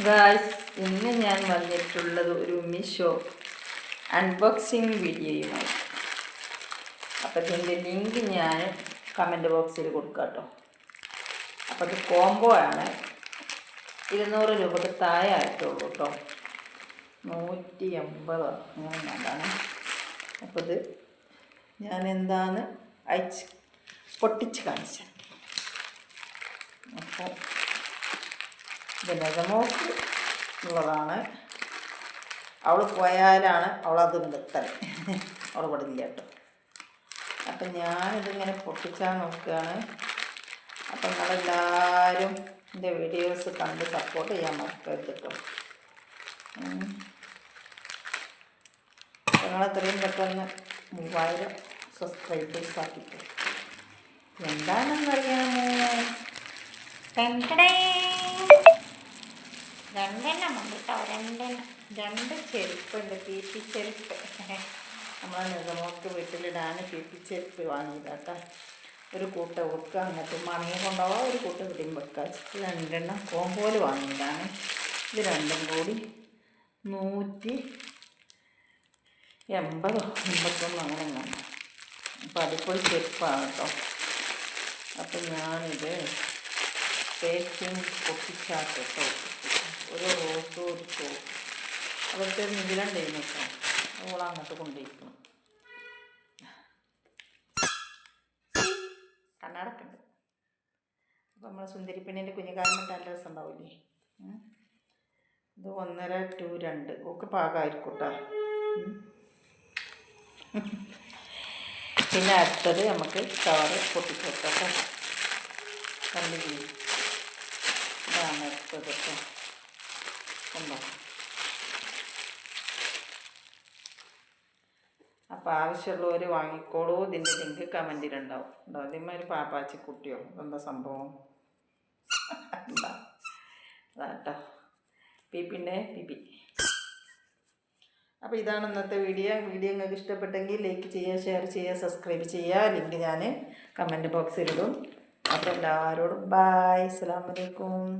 Guys, ഇന്ന് ഞാൻ വന്നിട്ടുള്ളത് ഒരു മീഷോ അൺബോക്സിങ് വീഡിയോയുമായി. അപ്പോൾ ഇതിൻ്റെ ലിങ്ക് ഞാൻ കമൻറ്റ് ബോക്സിൽ കൊടുക്കാം കേട്ടോ. അപ്പോൾ ഇത് കോംബോ ആണ്. 200 രൂപക്ക് താഴെ ആയിട്ടുള്ളൂ കേട്ടോ. 180 അങ്ങനെ വേണ്ടാണ്. അപ്പോൾ ഇത് ഞാൻ എന്താണ് പൊട്ടിച്ച് കാണിച്ചത്. അപ്പോൾ ഇത് നെജമോക്ക് ഉള്ളതാണ്. അവൾ പോയാലാണ് അവളത് നിർത്തൽ. അവൾ പടില്ല കേട്ടോ. അപ്പം ഞാനിതിങ്ങനെ പൊട്ടിച്ചാൽ നോക്കുകയാണ്. അപ്പം നിങ്ങളെല്ലാവരും എൻ്റെ വീഡിയോസ് കണ്ട് സപ്പോർട്ട് ചെയ്യാൻ മറക്കരുത് കേട്ടോ. നിങ്ങളെത്രയും പെട്ടെന്ന് 3000 സബ്സ്ക്രൈബേഴ്സ് ആക്കിയിട്ട് എന്താണെന്നറിയാമോ? രണ്ടെണ്ണം ഉണ്ട് കേട്ടോ. രണ്ട് ചെരുപ്പുണ്ട്. പീപ്പി ചെരുപ്പ്. നമ്മളെ നെജമോക്ക് വീട്ടിലിടാൻ പീപ്പി ചെരുപ്പ് വാങ്ങിയതാട്ടോ. ഒരു കൂട്ട വെക്കുക, അങ്ങനത്തെ മണിയെ കൊണ്ടുപോകാം, ഒരു കൂട്ട ഇവിടെയും വെക്കുക. 2 കോമ്പോല് വാങ്ങിയതാണ്. ഇത് രണ്ടും കൂടി 180 181 അങ്ങനെ വേണം. അപ്പോൾ അടിപൊളി ചെരുപ്പാണ് കേട്ടോ. അപ്പം ഞാനിത് പേക്കിങ് പൊട്ടിച്ചാട്ടോ. ഒരു റോസും ഒരു സോപ്പ് അവിടുത്തെ നിതിലുണ്ടായിരുന്നു കേട്ടോ. ഓളം അങ്ങോട്ട് കൊണ്ടുപോയിരിക്കണം. കണ്ണടക്കുണ്ട്. അപ്പോൾ നമ്മളെ സുന്ദരി പെണ്ണിൻ്റെ കുഞ്ഞുകാലം നല്ല രസം ഉണ്ടാവില്ലേ? ഇത് 1.5 to 2 ഒക്കെ പാകമായിരിക്കും കേട്ടോ. പിന്നെ അടുത്തത് നമുക്ക് കവറ് പൊട്ടിച്ച് വെക്കാം. കണ്ടില്ലേ? ഇതാണ് അടുത്തത് കേട്ടോ. ഉണ്ടോ? അപ്പോൾ ആവശ്യമുള്ളവർ വാങ്ങിക്കോളൂ. ഇതിൻ്റെ ലിങ്ക് കമൻറ്റിലുണ്ടാവും. ഉണ്ടോ? ഇതിന്മേൽ പാപ്പാച്ചി കുട്ടിയോ എന്താ സംഭവം? എന്താ അതാട്ടോ പീപ്പിൻ്റെ പീപ്പി. അപ്പോൾ ഇതാണ് ഇന്നത്തെ വീഡിയോ. നിങ്ങൾക്ക് ഇഷ്ടപ്പെട്ടെങ്കിൽ ലൈക്ക് ചെയ്യുക, ഷെയർ ചെയ്യുക, സബ്സ്ക്രൈബ് ചെയ്യുക. ലിങ്ക് ഞാൻ കമൻറ്റ് ബോക്സിലിടും. അപ്പോൾ എല്ലാവരോടും ബായ്. അസ്സലാമു അലൈക്കും.